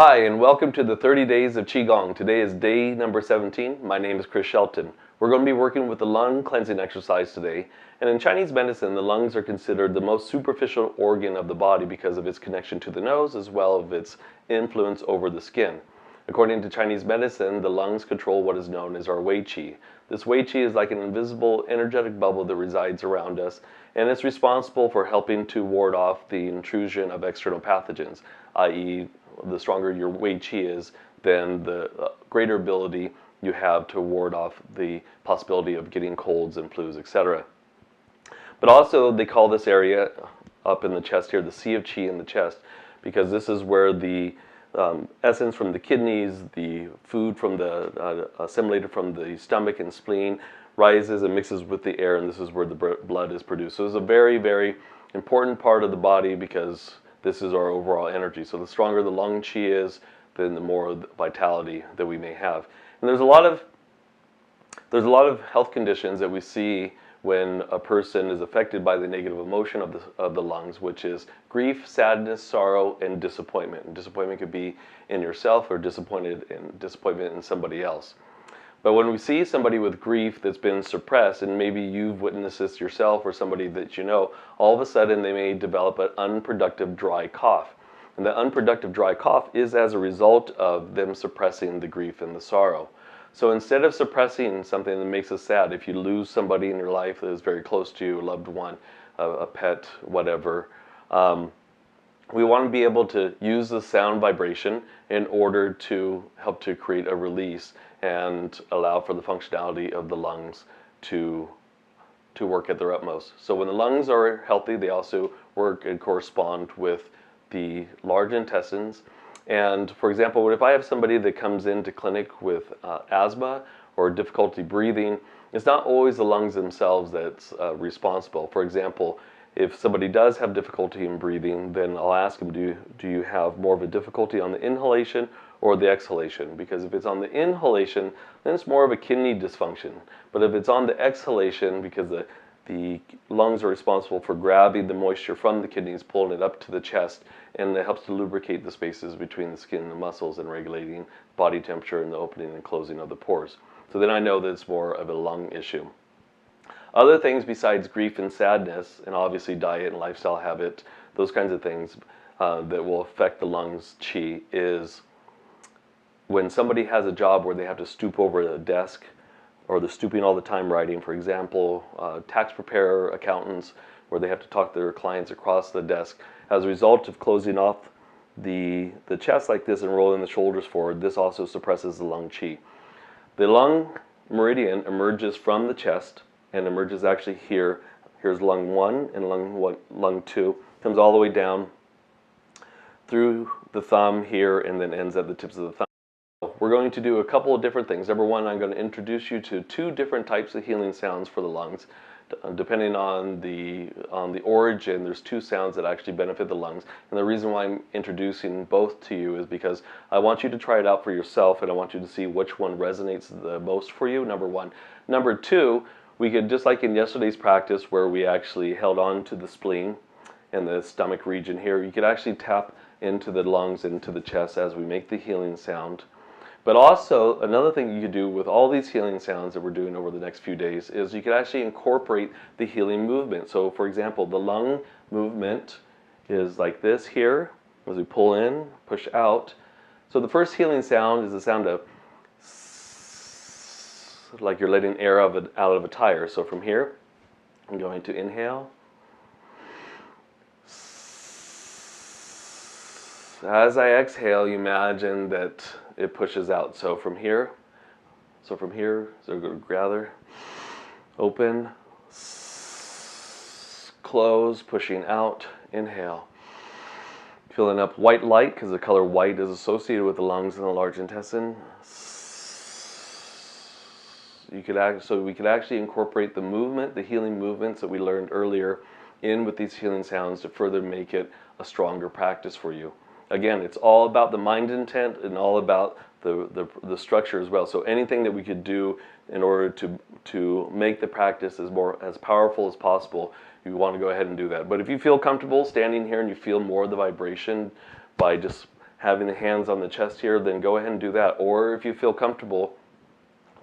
Hi, and welcome to the 30 Days of Qigong. Today is day number 17. My name is Shelton. We're going to be working with the lung cleansing exercise today. And in Chinese medicine, the lungs are considered the most superficial organ of the body because of its connection to the nose as well as its influence over the skin. According to Chinese medicine, the lungs control what is known as our Wei Qi. This Wei Qi is like an invisible energetic bubble that resides around us, and it's responsible for helping to ward off the intrusion of external pathogens, i.e., the stronger your Wei Qi is, then the greater ability you have to ward off the possibility of getting colds and flus, etc. But also, they call this area up in the chest here the Sea of Qi in the chest, because this is where the essence from the kidneys, the food from the assimilated from the stomach and spleen rises and mixes with the air, and this is where the blood is produced. So it's a very, very important part of the body because this is our overall energy. So the stronger the lung qi is, then the more vitality that we may have. And there's a lot of health conditions that we see when a person is affected by the negative emotion of the lungs, which is grief, sadness, sorrow, and disappointment. And disappointment could be in yourself or disappointment in somebody else. But when we see somebody with grief that's been suppressed, and maybe you've witnessed this yourself or somebody that you know, all of a sudden they may develop an unproductive dry cough. And the unproductive dry cough is as a result of them suppressing the grief and the sorrow. So instead of suppressing something that makes us sad, if you lose somebody in your life that is very close to you, a loved one, a pet, whatever, we want to be able to use the sound vibration in order to help to create a release and allow for the functionality of the lungs to work at their utmost. So when the lungs are healthy, they also work and correspond with the large intestines. And for example, if I have somebody that comes into clinic with asthma or difficulty breathing, it's not always the lungs themselves that's responsible. For example, if somebody does have difficulty in breathing, then I'll ask them, do you have more of a difficulty on the inhalation or the exhalation? Because if it's on the inhalation, then it's more of a kidney dysfunction. But if it's on the exhalation, because the lungs are responsible for grabbing the moisture from the kidneys, pulling it up to the chest, and it helps to lubricate the spaces between the skin and the muscles and regulating body temperature and the opening and closing of the pores. So then I know that it's more of a lung issue. Other things besides grief and sadness, and obviously diet and lifestyle habit, those kinds of things that will affect the lungs qi, is when somebody has a job where they have to stoop over a desk, or they're stooping all the time writing. For example, tax preparer, accountants, where they have to talk to their clients across the desk. As a result of closing off the chest like this and rolling the shoulders forward, this also suppresses the lung qi. The lung meridian emerges from the chest and emerges actually here. Here's lung 1 and lung 2. Comes all the way down through the thumb here and then ends at the tips of the thumb. We're going to do a couple of different things. Number one, I'm going to introduce you to 2 different types of healing sounds for the lungs. Depending on the origin, there's 2 sounds that actually benefit the lungs. And the reason why I'm introducing both to you is because I want you to try it out for yourself, and I want you to see which one resonates the most for you, number one. Number two, we could, just like in yesterday's practice where we actually held on to the spleen and the stomach region here, you could actually tap into the lungs, into the chest as we make the healing sound. But also, another thing you could do with all these healing sounds that we're doing over the next few days is you could actually incorporate the healing movement. So for example, the lung movement is like this here, as we pull in, push out. So the first healing sound is the sound of like you're letting air out of a tire. So from here, I'm going to inhale. As I exhale, you imagine that it pushes out. So from here, so go gather, open, close, pushing out, inhale. Filling up white light, because the color white is associated with the lungs and the large intestine. We could actually incorporate the movement, the healing movements that we learned earlier in with these healing sounds to further make it a stronger practice for you. Again, it's all about the mind intent and all about the structure as well. So anything that we could do in order to make the practice as powerful as possible, you want to go ahead and do that. But if you feel comfortable standing here and you feel more of the vibration by just having the hands on the chest here, then go ahead and do that. Or if you feel comfortable,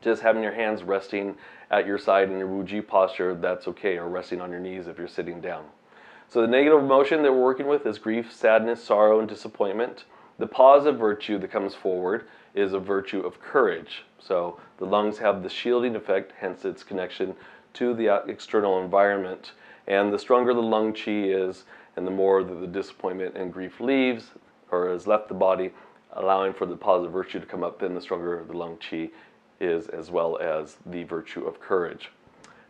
just having your hands resting at your side in your Wu Ji posture, that's okay, or resting on your knees if you're sitting down. So the negative emotion that we're working with is grief, sadness, sorrow, and disappointment. The positive virtue that comes forward is a virtue of courage. So the lungs have the shielding effect, hence its connection to the external environment. And the stronger the lung qi is, and the more that the disappointment and grief leaves, or has left the body, allowing for the positive virtue to come up, then the stronger the lung qi is, as well as the virtue of courage.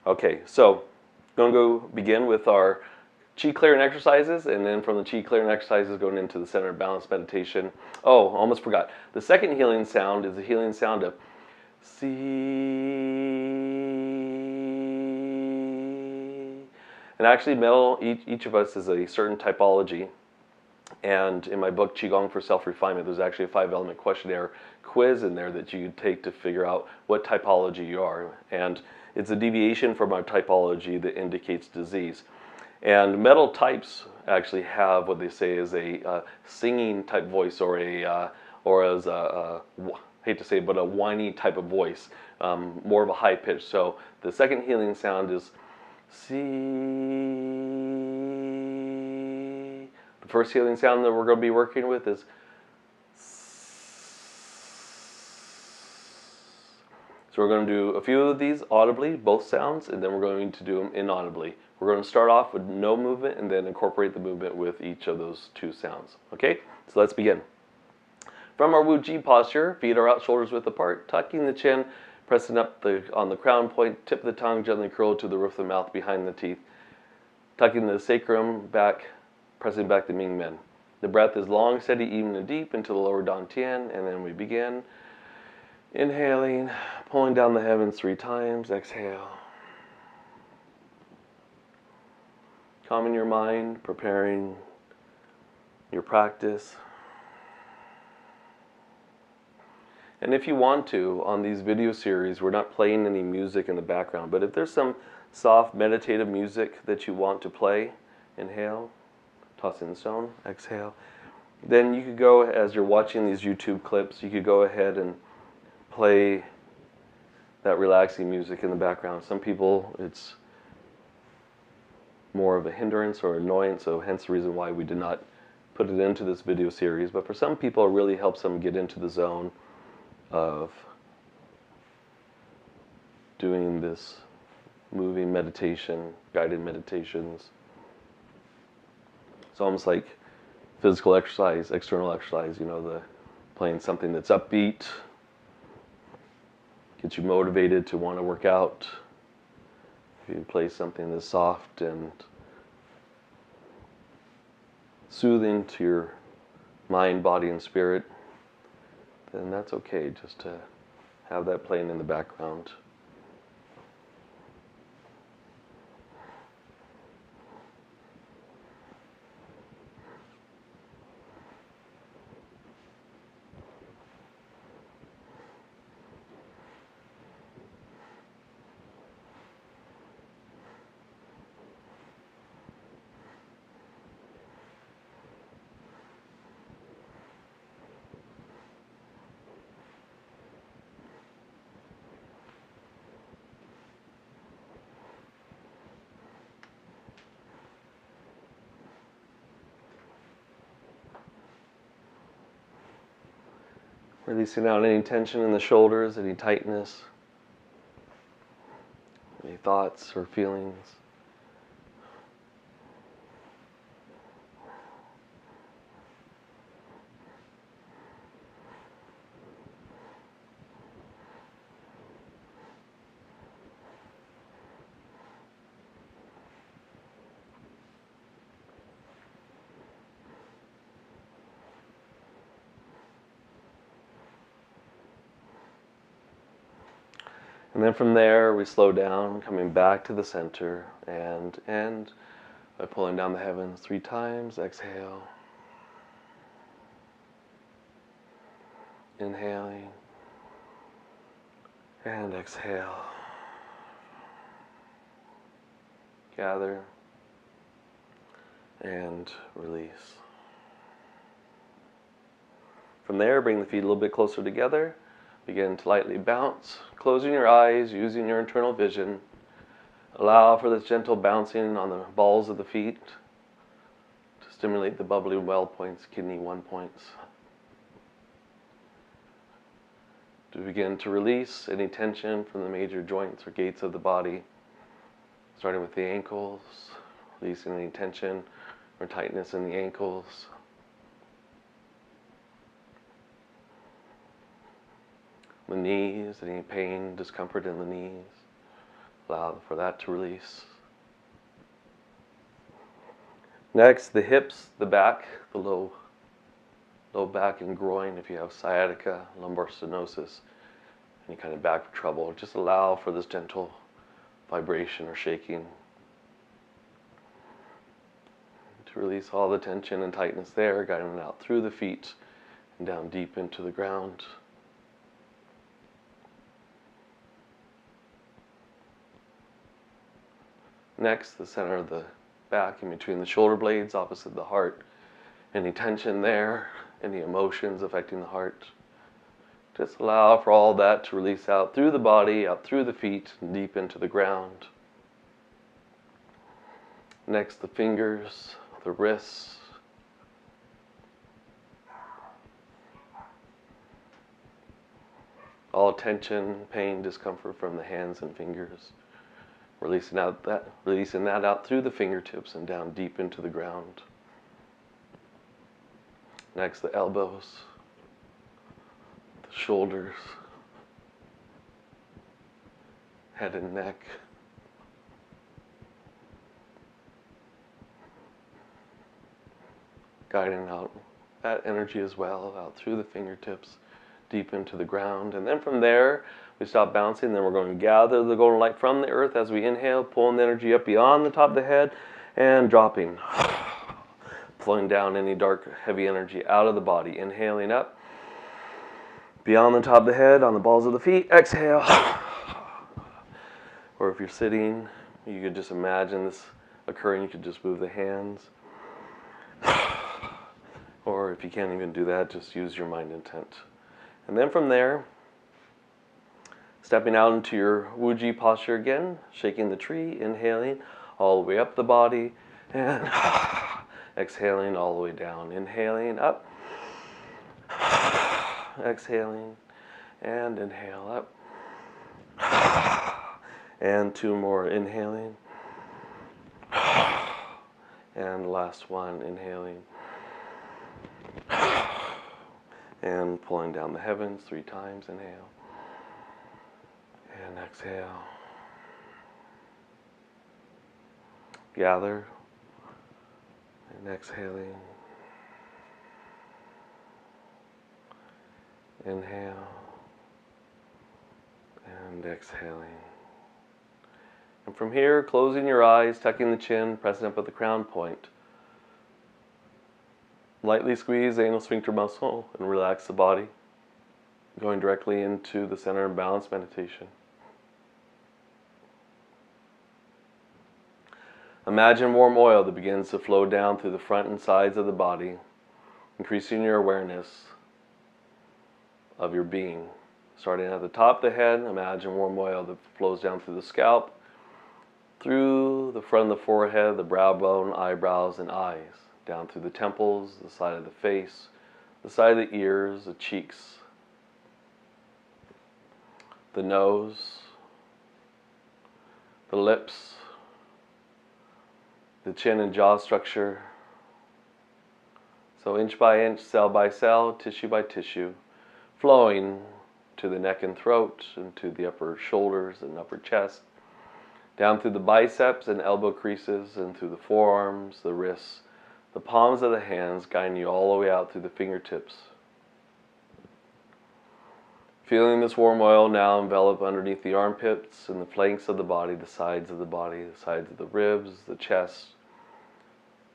Okay, so I'm going to go begin with our Qi clearing exercises, and then from the Qi clearing exercises going into the center balance meditation. Oh, almost forgot. The second healing sound is the healing sound of Si. And actually, each of us is a certain typology. And in my book, Qigong for Self-Refinement, there's actually a 5-element questionnaire quiz in there that you take to figure out what typology you are. And it's a deviation from our typology that indicates disease. And metal types actually have what they say is a singing type voice, or as a hate to say it, but a whiny type of voice, more of a high pitch. So the second healing sound is Si. The first healing sound that we're going to be working with is So we're going to do a few of these audibly, both sounds, and then we're going to do them inaudibly. We're going to start off with no movement and then incorporate the movement with each of those two sounds. Okay, so let's begin. From our Wu Ji posture, feet are out, shoulders width apart, tucking the chin, pressing up on the crown point, tip of the tongue gently curled to the roof of the mouth behind the teeth, tucking the sacrum back, pressing back the Ming Men. The breath is long, steady, even and deep into the lower Dantian, and then we begin. Inhaling, pulling down the heavens 3 times, exhale. Calming your mind, preparing your practice. And if you want to, on these video series, we're not playing any music in the background, but if there's some soft meditative music that you want to play, inhale, toss in the stone, exhale. Then you could go, as you're watching these YouTube clips, you could go ahead and play that relaxing music in the background. Some people, it's more of a hindrance or annoyance, so hence the reason why we did not put it into this video series. But for some people, it really helps them get into the zone of doing this moving meditation, guided meditations. It's almost like physical exercise, external exercise, you know, the playing something that's upbeat, gets you motivated to want to work out. If you play something that's soft and soothing to your mind, body, and spirit, then that's okay, just to have that playing in the background. Releasing out any tension in the shoulders, any tightness, any thoughts or feelings. And then from there, we slow down, coming back to the center, and end by pulling down the heavens 3 times. Exhale. Inhaling. And exhale. Gather. And release. From there, bring the feet a little bit closer together. Begin to lightly bounce, closing your eyes, using your internal vision. Allow for this gentle bouncing on the balls of the feet to stimulate the bubbly well points, kidney 1 points. To begin to release any tension from the major joints or gates of the body, starting with the ankles, releasing any tension or tightness in the ankles. The knees, any pain, discomfort in the knees, allow for that to release. Next, the hips, the back, the low back and groin. If you have sciatica, lumbar stenosis, any kind of back trouble, just allow for this gentle vibration or shaking to release all the tension and tightness there, guiding it out through the feet and down deep into the ground. Next, the center of the back in between the shoulder blades, opposite the heart. Any tension there, any emotions affecting the heart. Just allow for all that to release out through the body, out through the feet, and deep into the ground. Next, the fingers, the wrists. All tension, pain, discomfort from the hands and fingers. Releasing that out through the fingertips and down deep into the ground. Next, the elbows, the shoulders, head and neck. Guiding out that energy as well, out through the fingertips, deep into the ground. And then from there, we stop bouncing, then we're going to gather the golden light from the earth as we inhale, pulling the energy up beyond the top of the head and dropping. Flowing down any dark, heavy energy out of the body. Inhaling up, beyond the top of the head, on the balls of the feet. Exhale. Or if you're sitting, you could just imagine this occurring. You could just move the hands. Or if you can't even do that, just use your mind intent. And then from there, stepping out into your Wu Ji posture again, shaking the tree, inhaling all the way up the body, and exhaling all the way down. Inhaling up, exhaling, and inhale up. And 2 more, inhaling. And last one, inhaling. And pulling down the heavens 3 times, inhale. And exhale. Gather. And exhaling. Inhale. And exhaling. And from here, closing your eyes, tucking the chin, pressing up at the crown point. Lightly squeeze the anal sphincter muscle and relax the body, going directly into the center and balance meditation. Imagine warm oil that begins to flow down through the front and sides of the body, increasing your awareness of your being. Starting at the top of the head, imagine warm oil that flows down through the scalp, through the front of the forehead, the brow bone, eyebrows, and eyes. Down through the temples, the side of the face, the side of the ears, the cheeks, the nose, the lips, the chin and jaw structure. So inch by inch, cell by cell, tissue by tissue, flowing to the neck and throat, and to the upper shoulders and upper chest, down through the biceps and elbow creases, and through the forearms, the wrists, the palms of the hands, guiding you all the way out through the fingertips. Feeling this warm oil now envelop underneath the armpits and the flanks of the body, the sides of the body, the sides of the ribs, the chest,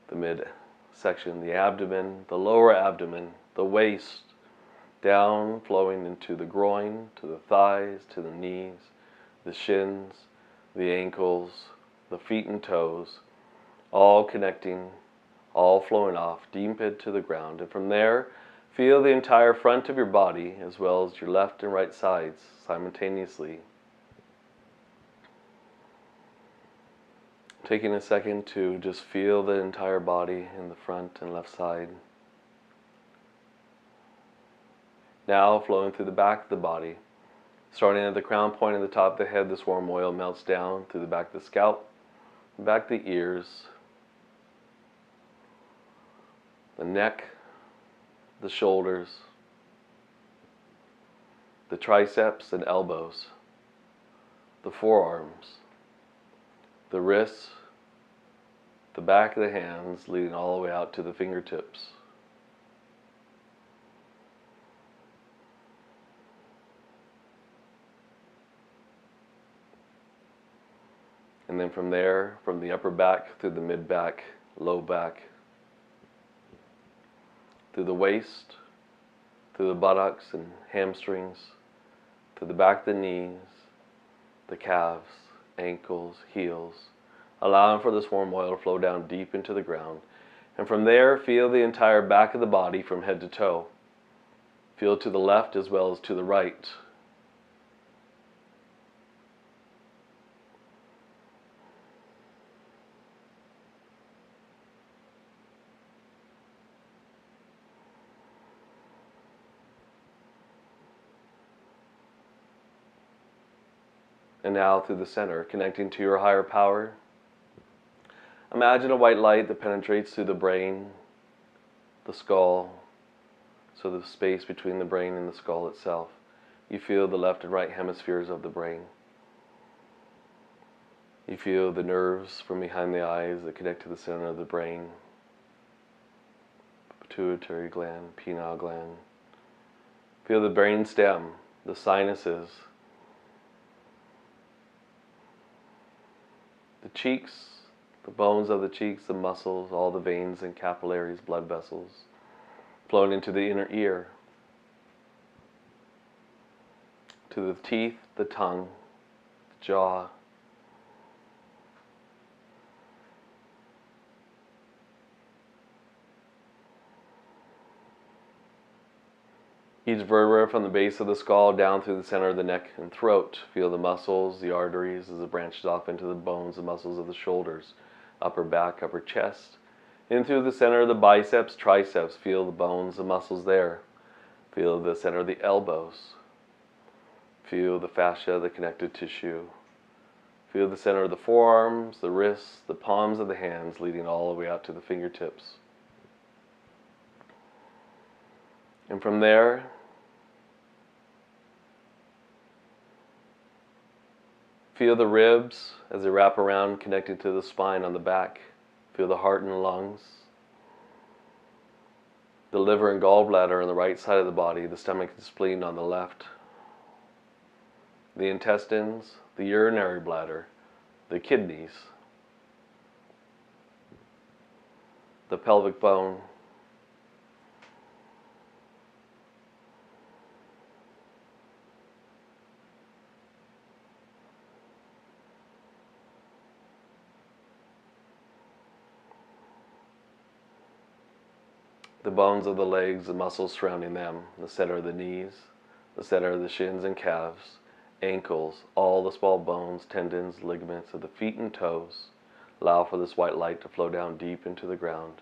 the midsection, the abdomen, the lower abdomen, the waist, down flowing into the groin, to the thighs, to the knees, the shins, the ankles, the feet and toes, all connecting, all flowing off deep into the ground. And from there, Feel the entire front of your body as well as your left and right sides simultaneously. Taking a second to just feel the entire body in the front and left side. Now flowing through the back of the body. Starting at the crown point at the top of the head, this warm oil melts down through the back of the scalp, back of the ears, the neck, the shoulders, the triceps and elbows, the forearms, the wrists, the back of the hands, leading all the way out to the fingertips. And then from there, from the upper back through the mid back, low back, through the waist, through the buttocks and hamstrings, to the back of the knees, the calves, ankles, heels, allowing for this warm oil to flow down deep into the ground. And from there, feel the entire back of the body from head to toe. Feel to the left as well as to the right. And now through the center, connecting to your higher power. Imagine a white light that penetrates through the brain, the skull, so the space between the brain and the skull itself. You feel the left and right hemispheres of the brain. You feel the nerves from behind the eyes that connect to the center of the brain, pituitary gland, pineal gland. Feel the brain stem, the sinuses, the cheeks, the bones of the cheeks, the muscles, all the veins and capillaries, blood vessels, flowing into the inner ear, to the teeth, the tongue, the jaw, each vertebra from the base of the skull down through the center of the neck and throat. Feel the muscles, the arteries as it branches off into the bones and muscles of the shoulders, upper back, upper chest. In through the center of the biceps, triceps. Feel the bones, the muscles there. Feel the center of the elbows. Feel the fascia, the connective tissue. Feel the center of the forearms, the wrists, the palms of the hands, leading all the way out to the fingertips. And from there, feel the ribs as they wrap around, connecting to the spine on the back. Feel the heart and the lungs. The liver and gallbladder on the right side of the body, the stomach and spleen on the left. The intestines, the urinary bladder, the kidneys, the pelvic bone, the bones of the legs, the muscles surrounding them, the center of the knees, the center of the shins and calves, ankles, all the small bones, tendons, ligaments of the feet and toes. Allow for this white light to flow down deep into the ground.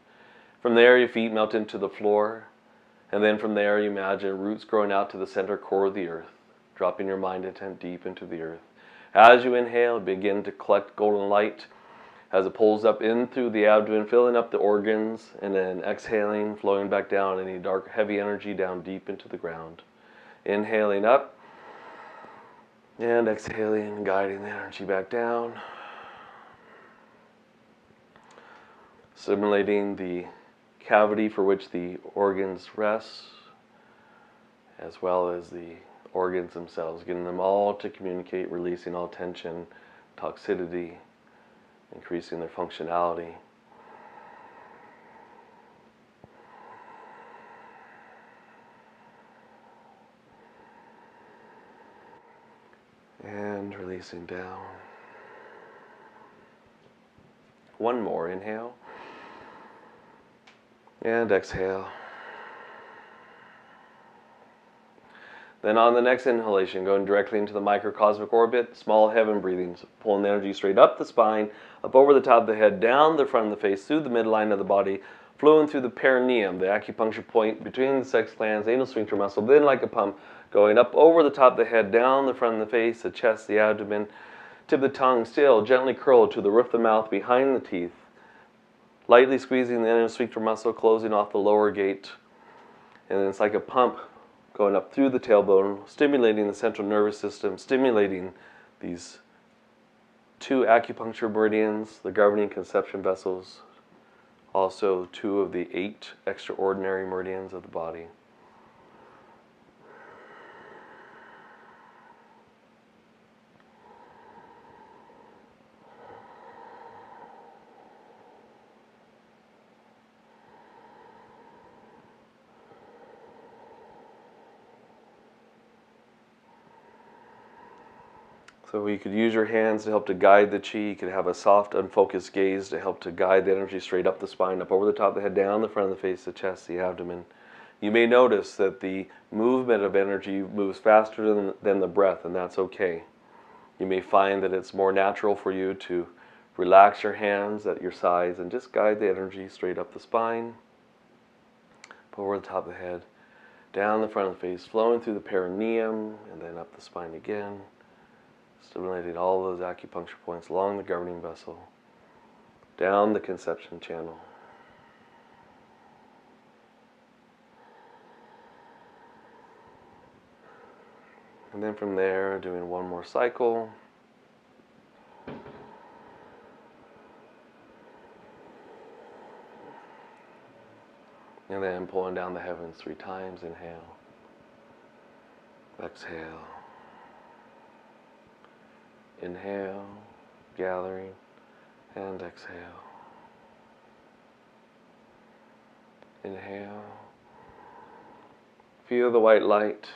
From there, your feet melt into the floor, and then from there, you imagine roots growing out to the center core of the earth, dropping your mind intent deep into the earth. As you inhale, begin to collect golden light as it pulls up in through the abdomen, filling up the organs, and then exhaling, flowing back down, any dark, heavy energy down deep into the ground. Inhaling up, and exhaling, guiding the energy back down. Simulating the cavity for which the organs rest, as well as the organs themselves, getting them all to communicate, releasing all tension, toxicity, increasing their functionality. And releasing down. One more inhale. And exhale. Then on the next inhalation, going directly into the microcosmic orbit, small heaven breathings, pulling the energy straight up the spine, up over the top of the head, down the front of the face, through the midline of the body, flowing through the perineum, the acupuncture point between the sex glands, anal sphincter muscle, then like a pump, going up over the top of the head, down the front of the face, the chest, the abdomen, tip of the tongue still gently curled to the roof of the mouth behind the teeth, lightly squeezing the anal sphincter muscle, closing off the lower gate, and then it's like a pump going up through the tailbone, stimulating the central nervous system, stimulating these 2 acupuncture meridians, the governing conception vessels, also 2 of the 8 extraordinary meridians of the body. So you could use your hands to help to guide the chi. You could have a soft, unfocused gaze to help to guide the energy straight up the spine, up over the top of the head, down the front of the face, the chest, the abdomen. You may notice that the movement of energy moves faster than the breath, and that's okay. You may find that it's more natural for you to relax your hands at your sides and just guide the energy straight up the spine, up over the top of the head, down the front of the face, flowing through the perineum, and then up the spine again. Stimulating all those acupuncture points along the governing vessel, down the conception channel. And then from there, doing one more cycle. And then pulling down the heavens 3 times. Inhale. Exhale. Inhale, gathering, and exhale. Inhale. Feel the white light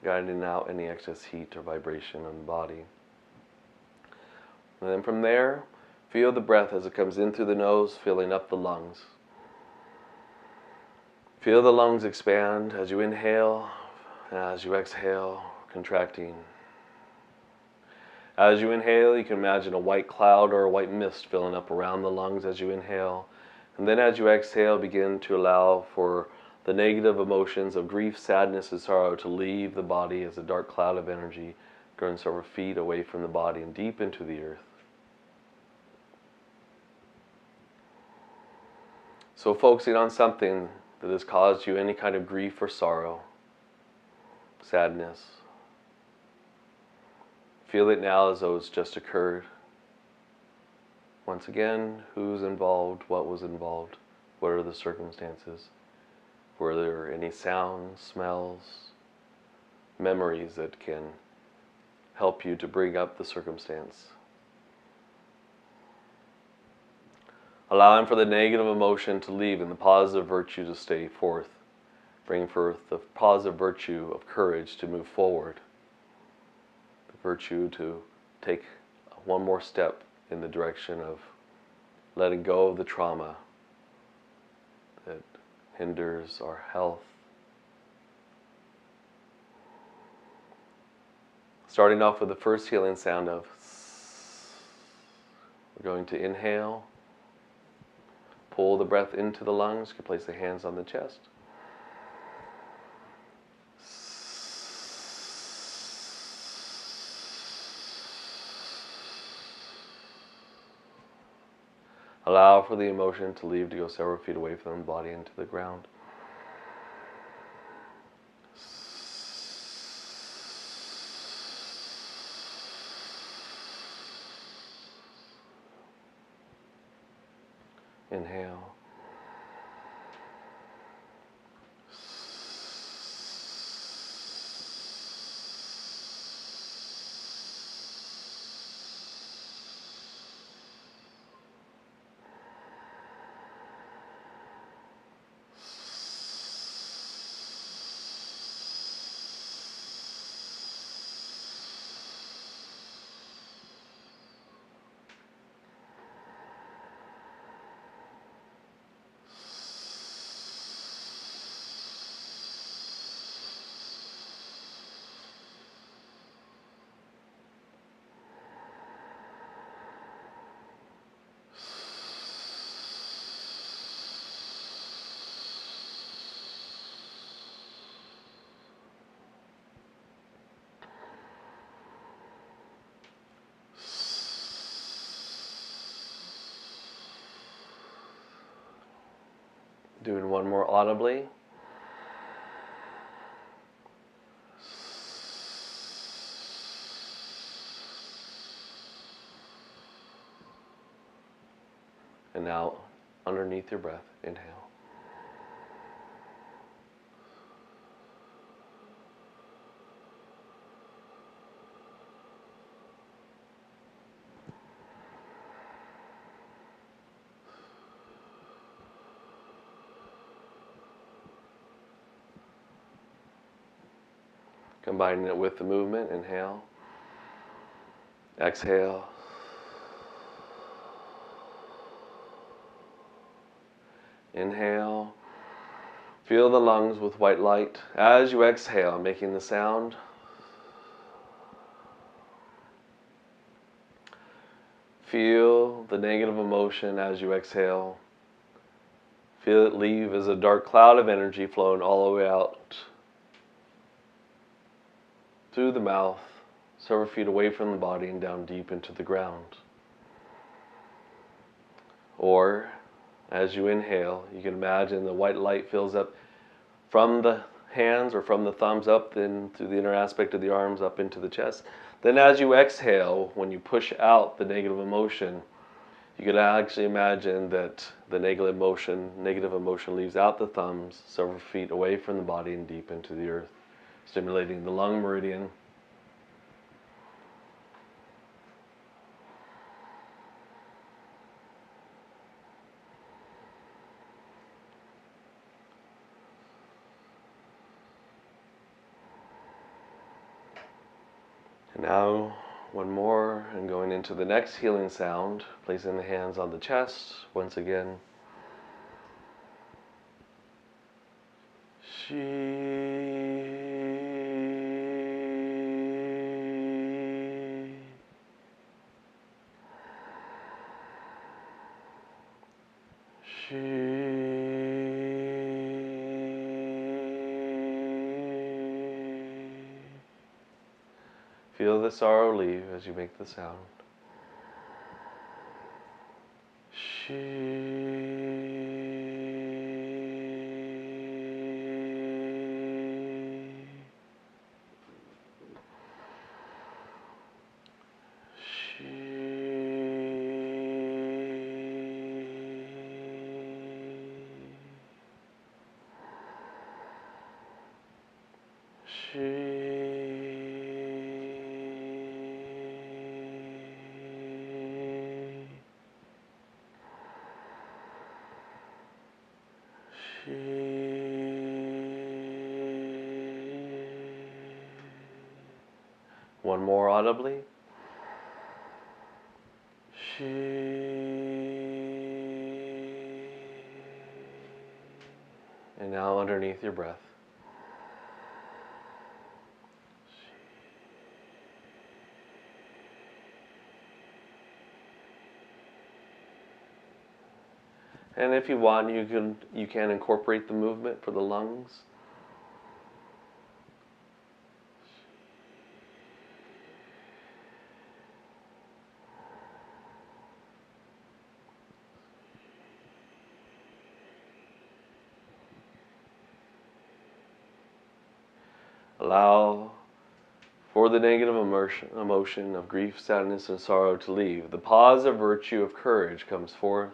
guiding out any excess heat or vibration in the body. And then from there, feel the breath as it comes in through the nose, filling up the lungs. Feel the lungs expand as you inhale. As you exhale, contracting. As you inhale, you can imagine a white cloud or a white mist filling up around the lungs as you inhale. And then as you exhale, begin to allow for the negative emotions of grief, sadness, and sorrow to leave the body as a dark cloud of energy, going several feet away from the body and deep into the earth. So focusing on something that has caused you any kind of grief or sorrow, sadness. Feel it now as though it's just occurred. Once again, who's involved, what was involved, what are the circumstances? Were there any sounds, smells, memories that can help you to bring up the circumstance? Allowing for the negative emotion to leave and the positive virtue to stay forth. Bring forth the positive virtue of courage to move forward. The virtue to take one more step in the direction of letting go of the trauma that hinders our health. Starting off with the first healing sound of S. We're going to inhale. Pull the breath into the lungs. You can place the hands on the chest. Allow for the emotion to leave, to go several feet away from the body into the ground. Inhale. Doing one more audibly. And now, underneath your breath, inhale. Combining it with the movement, inhale, exhale, inhale, feel the lungs with white light as you exhale, making the sound. Feel the negative emotion as you exhale. Feel it leave as a dark cloud of energy flowing all the way out through the mouth, several feet away from the body and down deep into the ground. Or, as you inhale, you can imagine the white light fills up from the hands or from the thumbs up, then through the inner aspect of the arms up into the chest. Then as you exhale, when you push out the negative emotion, you could actually imagine that the negative emotion leaves out the thumbs several feet away from the body and deep into the earth, stimulating the lung meridian. And now, one more, and going into the next healing sound, placing the hands on the chest once again. Feel the sorrow leave as you make the sound. One more audibly. And now underneath your breath. And if you want, you can incorporate the movement for the lungs. Allow for the negative emotion of grief, sadness, and sorrow to leave. The positive virtue of courage comes forth.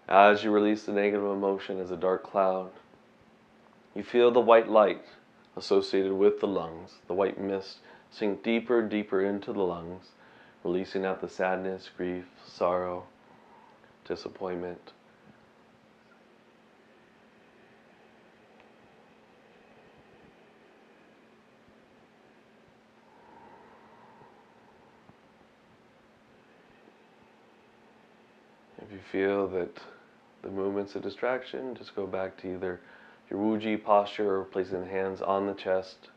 As you release the negative emotion as a dark cloud, you feel the white light associated with the lungs, the white mist, sink deeper and deeper into the lungs, releasing out the sadness, grief, sorrow, disappointment. If you feel that the movement's a distraction, just go back to either your Wuji posture or placing the hands on the chest.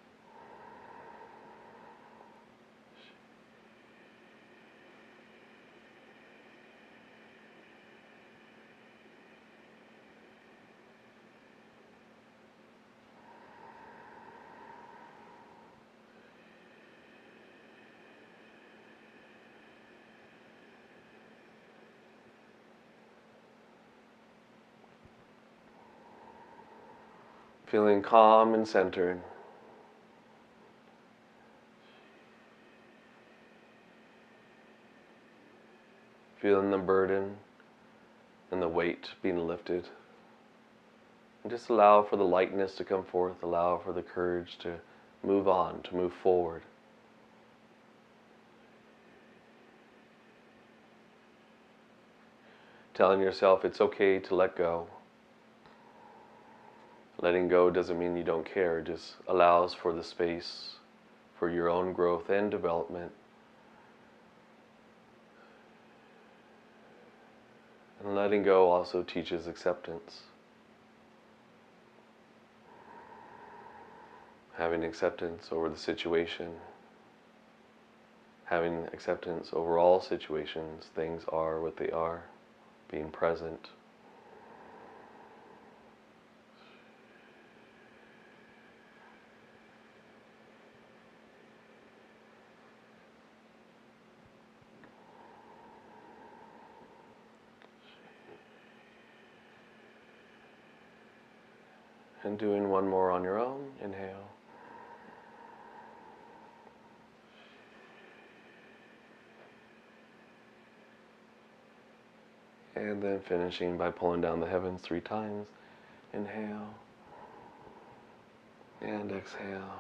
Feeling calm and centered. Feeling the burden and the weight being lifted. And just allow for the lightness to come forth, allow for the courage to move on, to move forward. Telling yourself it's okay to let go. Letting go doesn't mean you don't care, it just allows for the space for your own growth and development. And letting go also teaches acceptance. Having acceptance over the situation. Having acceptance over all situations. Things are what they are. Being present. And doing one more on your own. Inhale. And then finishing by pulling down the heavens 3 times. Inhale. And exhale.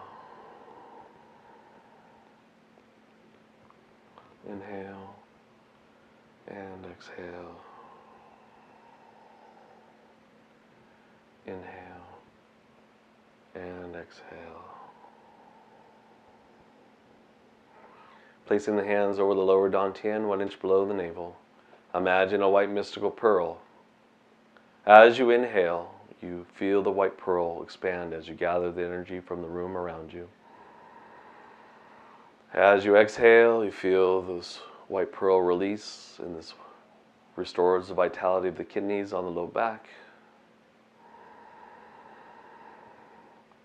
Inhale. And exhale. Inhale. And exhale. Placing the hands over the lower dantian, 1 inch below the navel. Imagine a white mystical pearl. As you inhale, you feel the white pearl expand as you gather the energy from the room around you. As you exhale, you feel this white pearl release, and this restores the vitality of the kidneys on the low back.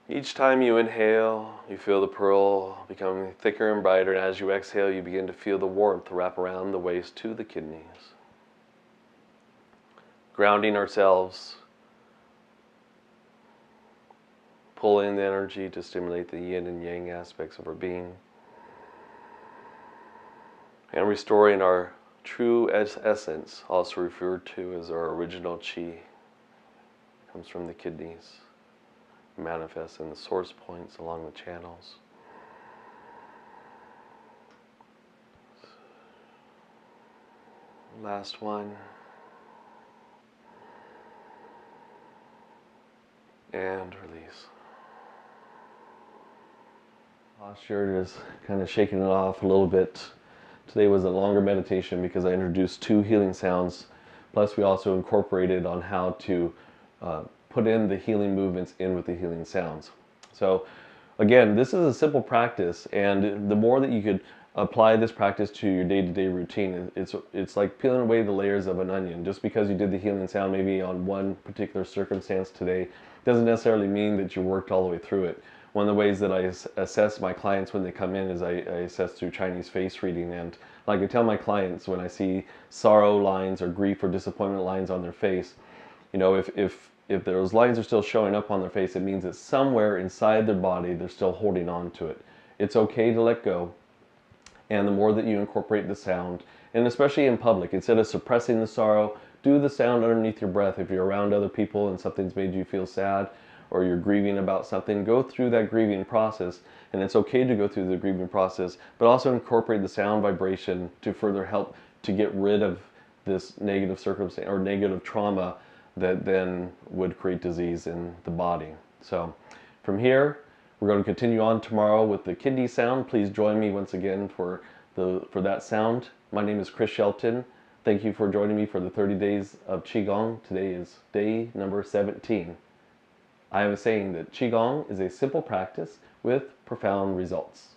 Each time you inhale, you feel the pearl becoming thicker and brighter, and as you exhale, you begin to feel the warmth wrap around the waist to the kidneys. Grounding ourselves, pulling the energy to stimulate the yin and yang aspects of our being, and restoring our true essence, also referred to as our original Qi, comes from the kidneys. Manifests in the source points along the channels. Last one. And release. Last year just kind of shaking it off a little bit. Today was a longer meditation because I introduced 2 healing sounds. Plus we also incorporated on how to put in the healing movements in with the healing sounds. So again, this is a simple practice, and the more that you could apply this practice to your day-to-day routine, it's like peeling away the layers of an onion. Just because you did the healing sound maybe on one particular circumstance today doesn't necessarily mean that you worked all the way through it. One of the ways that I assess my clients when they come in is I assess through Chinese face reading, and like I tell my clients when I see sorrow lines or grief or disappointment lines on their face, you know, if those lines are still showing up on their face, it means that somewhere inside their body they're still holding on to it. It's okay to let go. And the more that you incorporate the sound, and especially in public, instead of suppressing the sorrow, do the sound underneath your breath. If you're around other people and something's made you feel sad, or you're grieving about something, go through that grieving process. And it's okay to go through the grieving process, but also incorporate the sound vibration to further help to get rid of this negative circumstance or negative trauma that then would create disease in the body. So from here, we're going to continue on tomorrow with the kidney sound. Please join me once again for that sound. My name is Chris Shelton. Thank you for joining me for the 30 days of Qigong. Today is day number 17. I have a saying that Qigong is a simple practice with profound results.